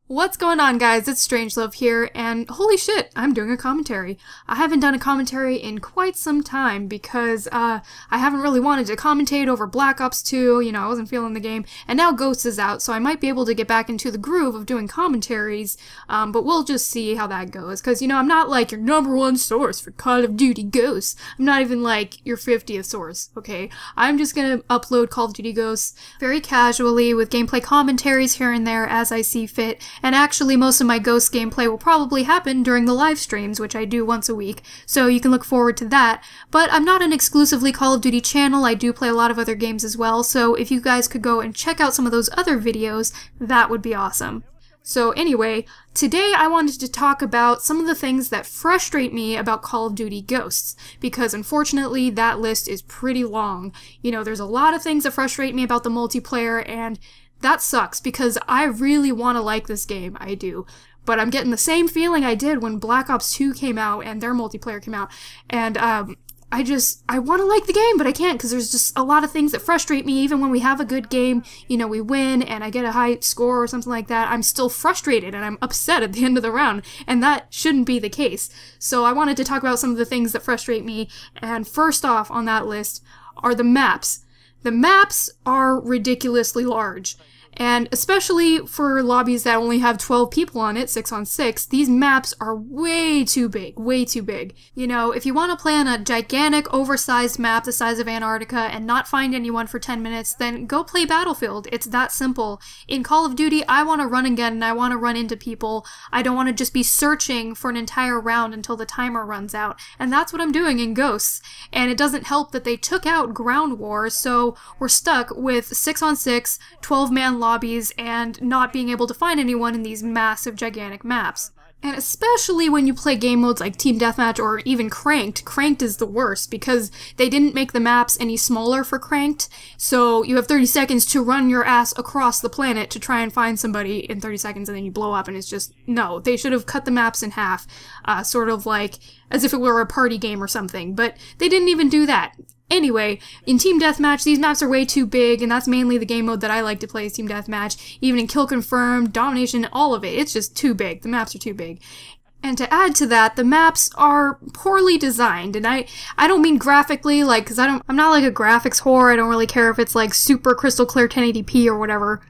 What's going on, guys? It's StrangeLuv here, and holy shit, I'm doing a commentary. I haven't done a commentary in quite some time because I haven't really wanted to commentate over Black Ops 2, I wasn't feeling the game, and now Ghosts is out, so I might be able to get back into the groove of doing commentaries, but we'll just see how that goes, because, I'm not like your #1 source for Call of Duty Ghosts. I'm not even like your 50th source, okay? I'm just gonna upload Call of Duty Ghosts very casually with gameplay commentaries here and there as I see fit. And actually, most of my Ghost gameplay will probably happen during the live streams, which I do once a week, so you can look forward to that. But I'm not an exclusively Call of Duty channel, I do play a lot of other games as well, so if you guys could go and check out some of those other videos, that would be awesome. So anyway, today I wanted to talk about some of the things that frustrate me about Call of Duty Ghosts, because unfortunately that list is pretty long. There's a lot of things that frustrate me about the multiplayer, and that sucks, because I really want to like this game, I do. But I'm getting the same feeling I did when Black Ops 2 came out and their multiplayer came out, and I want to like the game, but I can't, because there's just a lot of things that frustrate me. Even when we have a good game, we win and I get a high score or something like that, I'm still frustrated and I'm upset at the end of the round, and that shouldn't be the case. So I wanted to talk about some of the things that frustrate me, and first off on that list are the maps. The maps are ridiculously large, and especially for lobbies that only have 12 people on it, 6 on 6, these maps are way too big, way too big. If you want to play on a gigantic, oversized map the size of Antarctica and not find anyone for 10 minutes, then go play Battlefield. It's that simple. In Call of Duty, I want to run again and I want to run into people. I don't want to just be searching for an entire round until the timer runs out, and that's what I'm doing in Ghosts. And it doesn't help that they took out Ground War, so we're stuck with 6 on 6, 12-man lobbies, and not being able to find anyone in these massive, gigantic maps. And especially when you play game modes like Team Deathmatch or even Cranked. Cranked is the worst, because they didn't make the maps any smaller for Cranked, so you have 30 seconds to run your ass across the planet to try and find somebody in 30 seconds, and then you blow up, and it's just, no. They should have cut the maps in half, sort of like as if it were a party game or something, but they didn't even do that. Anyway, in Team Deathmatch, these maps are way too big, and that's mainly the game mode that I like to play is Team Deathmatch. Even in Kill Confirmed, Domination, all of it, it's just too big. The maps are too big. And to add to that, the maps are poorly designed, and I don't mean graphically, because I'm not like a graphics whore. I don't really care if it's like super crystal clear 1080p or whatever,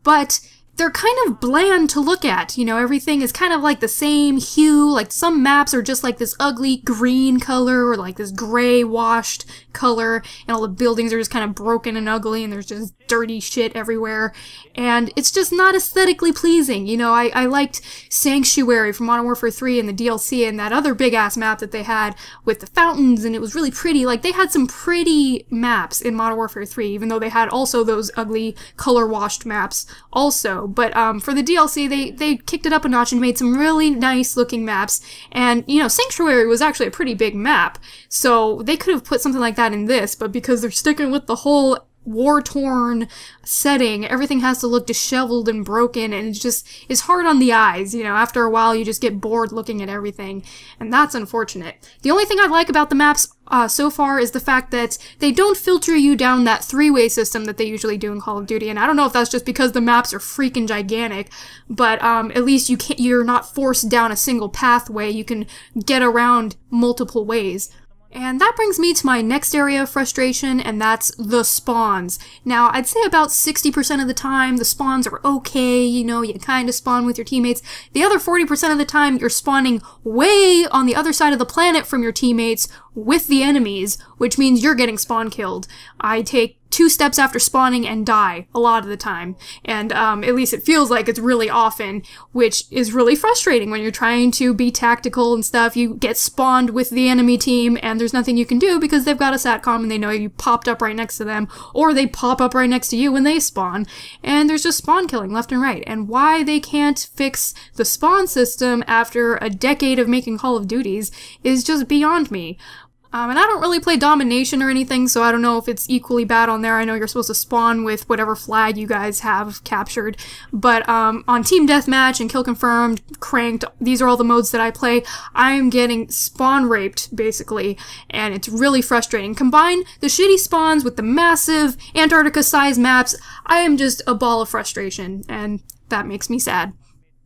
but they're kind of bland to look at. Everything is kind of like the same hue. Like, some maps are just like this ugly green color or like this gray washed color, and all the buildings are just kind of broken and ugly, and there's just dirty shit everywhere, and it's just not aesthetically pleasing. I liked Sanctuary from Modern Warfare 3 and the DLC, and that other big-ass map that they had with the fountains, and it was really pretty. Like, they had some pretty maps in Modern Warfare 3, even though they had also those ugly color-washed maps also. But for the DLC, they kicked it up a notch and made some really nice-looking maps, and, Sanctuary was actually a pretty big map, so they could have put something like that in this, but because they're sticking with the whole war-torn setting, everything has to look disheveled and broken, and it's hard on the eyes. After a while you just get bored looking at everything, and that's unfortunate. The only thing I like about the maps so far is the fact that they don't filter you down that three-way system that they usually do in Call of Duty, and I don't know if that's just because the maps are freaking gigantic, but at least you're not forced down a single pathway. You can get around multiple ways. And that brings me to my next area of frustration, and that's the spawns. Now, I'd say about 60% of the time, the spawns are okay, you kind of spawn with your teammates. The other 40% of the time, you're spawning way on the other side of the planet from your teammates with the enemies, which means you're getting spawn killed. I take 2 steps after spawning and die a lot of the time, and at least it feels like it's really often, which is really frustrating when you're trying to be tactical and stuff. You get spawned with the enemy team and there's nothing you can do because they've got a satcom and they know you popped up right next to them, or they pop up right next to you when they spawn, and there's just spawn killing left and right. And why they can't fix the spawn system after a decade of making Call of Duties is just beyond me. And I don't really play Domination or anything, so I don't know if it's equally bad on there. I know you're supposed to spawn with whatever flag you guys have captured, but on Team Deathmatch and Kill Confirmed, Cranked, these are all the modes that I play, I'm getting spawn raped, basically, and it's really frustrating. Combine the shitty spawns with the massive Antarctica-sized maps, I am just a ball of frustration, and that makes me sad.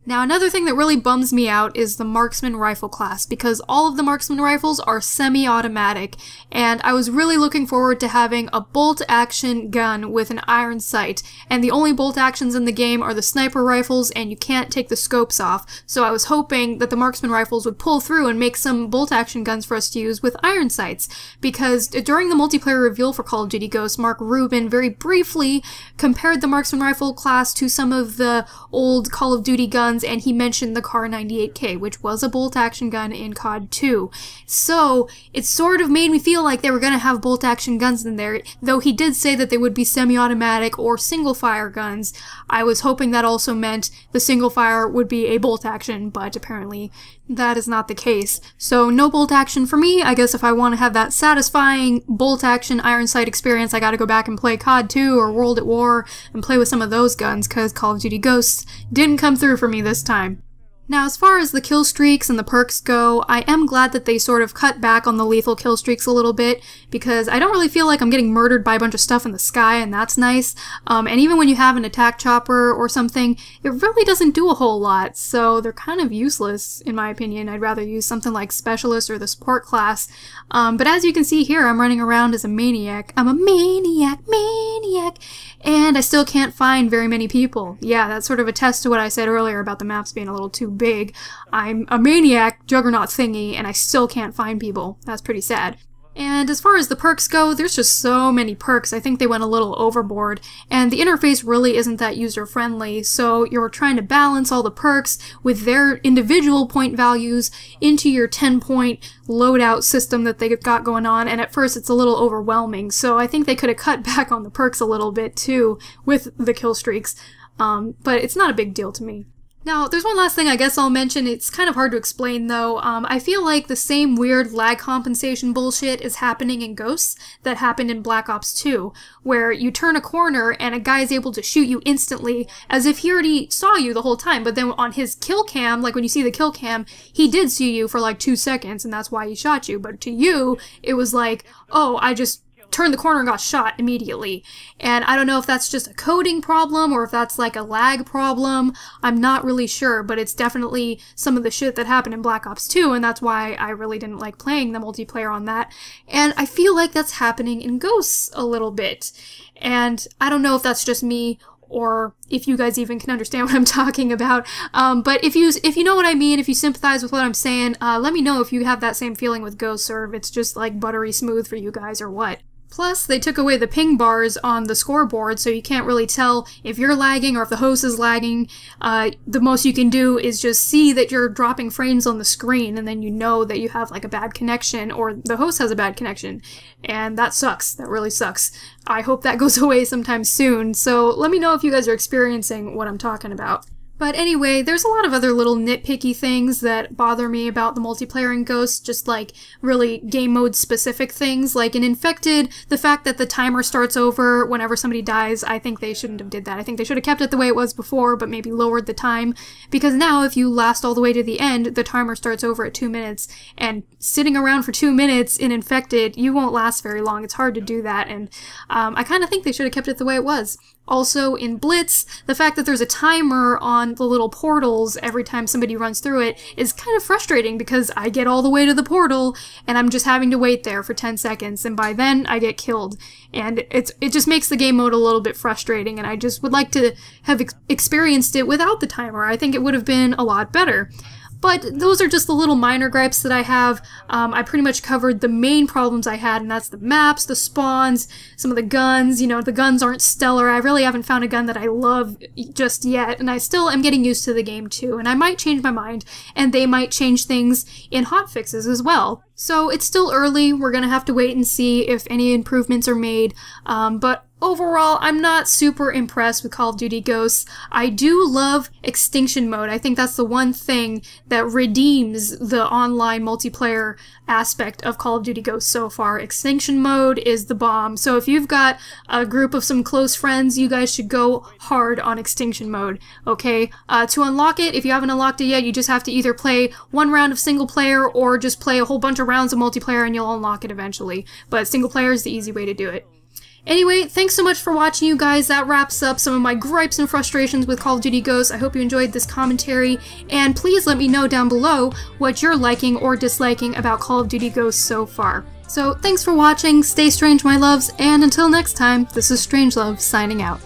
Now, another thing that really bums me out is the marksman rifle class, because all of the marksman rifles are semi-automatic, and I was really looking forward to having a bolt-action gun with an iron sight, and the only bolt actions in the game are the sniper rifles, and you can't take the scopes off, so I was hoping that the marksman rifles would pull through and make some bolt-action guns for us to use with iron sights, because during the multiplayer reveal for Call of Duty Ghosts, Mark Rubin very briefly compared the marksman rifle class to some of the old Call of Duty guns, and he mentioned the Kar 98K, which was a bolt-action gun in COD 2. So, it sort of made me feel like they were going to have bolt-action guns in there, though he did say that they would be semi-automatic or single-fire guns. I was hoping that also meant the single-fire would be a bolt-action, but apparently that is not the case. So, no bolt-action for me. I guess if I want to have that satisfying bolt-action iron sight experience, I gotta go back and play COD 2 or World at War and play with some of those guns, because Call of Duty Ghosts didn't come through for me this time. Now, as far as the kill streaks and the perks go, I am glad that they sort of cut back on the lethal kill streaks a little bit, because I don't really feel like I'm getting murdered by a bunch of stuff in the sky, and that's nice. And even when you have an attack chopper or something, it really doesn't do a whole lot, so they're kind of useless, in my opinion. I'd rather use something like Specialist or the Support class. But as you can see here, I'm running around as a maniac. I'm a maniac, and I still can't find very many people. Yeah, that sort of attests to what I said earlier about the maps being a little too big. I'm a maniac juggernaut thingy, and I still can't find people. That's pretty sad. And as far as the perks go, there's just so many perks. I think they went a little overboard, and the interface really isn't that user-friendly, so you're trying to balance all the perks with their individual point values into your 10-point loadout system that they've got going on, and at first it's a little overwhelming, so I think they could have cut back on the perks a little bit too with the kill streaks, but it's not a big deal to me. Now, there's one last thing I guess I'll mention. It's kind of hard to explain, though. I feel like the same weird lag compensation bullshit is happening in Ghosts that happened in Black Ops 2, where you turn a corner and a guy is able to shoot you instantly as if he already saw you the whole time, but then on his kill cam, like when you see the kill cam, he did see you for like 2 seconds and that's why he shot you, but to you, it was like, oh, I just turned the corner and got shot immediately. And I don't know if that's just a coding problem or if that's like a lag problem. I'm not really sure, but it's definitely some of the shit that happened in Black Ops 2, and that's why I really didn't like playing the multiplayer on that. And I feel like that's happening in Ghosts a little bit. And I don't know if that's just me or if you guys even can understand what I'm talking about. But if you know what I mean, if you sympathize with what I'm saying, let me know if you have that same feeling with Ghosts, or if it's just like buttery smooth for you guys or what. Plus, they took away the ping bars on the scoreboard, so you can't really tell if you're lagging or if the host is lagging. The most you can do is just see that you're dropping frames on the screen, and then you know that you have like a bad connection, or the host has a bad connection. And that sucks. That really sucks. I hope that goes away sometime soon, so let me know if you guys are experiencing what I'm talking about. But anyway, there's a lot of other little nitpicky things that bother me about the multiplayer in Ghosts, just like really game mode specific things. Like in Infected, the fact that the timer starts over whenever somebody dies, I think they shouldn't have did that. I think they should have kept it the way it was before, but maybe lowered the time. Because now if you last all the way to the end, the timer starts over at 2 minutes. And sitting around for 2 minutes in Infected, you won't last very long. It's hard to do that, and I kind of think they should have kept it the way it was. Also, in Blitz, the fact that there's a timer on the little portals every time somebody runs through it is kind of frustrating, because I get all the way to the portal and I'm just having to wait there for 10 seconds, and by then I get killed. And it just makes the game mode a little bit frustrating, and I just would like to have experienced it without the timer. I think it would have been a lot better. But those are just the little minor gripes that I have. I pretty much covered the main problems I had, and that's the maps, the spawns, some of the guns. You know, the guns aren't stellar. I really haven't found a gun that I love just yet, and I still am getting used to the game too. And I might change my mind, and they might change things in hotfixes as well. So it's still early. We're gonna have to wait and see if any improvements are made. But overall, I'm not super impressed with Call of Duty Ghosts. I do love Extinction Mode. I think that's the one thing that redeems the online multiplayer aspect of Call of Duty Ghosts so far. Extinction Mode is the bomb. So if you've got a group of some close friends, you guys should go hard on Extinction Mode, okay? To unlock it, if you haven't unlocked it yet, you just have to either play one round of single player or just play a whole bunch of rounds of multiplayer and you'll unlock it eventually. But single player is the easy way to do it. Anyway, thanks so much for watching, you guys. That wraps up some of my gripes and frustrations with Call of Duty Ghosts. I hope you enjoyed this commentary, and please let me know down below what you're liking or disliking about Call of Duty Ghosts so far. So thanks for watching, stay strange my loves, and until next time, this is StrangeLuv signing out.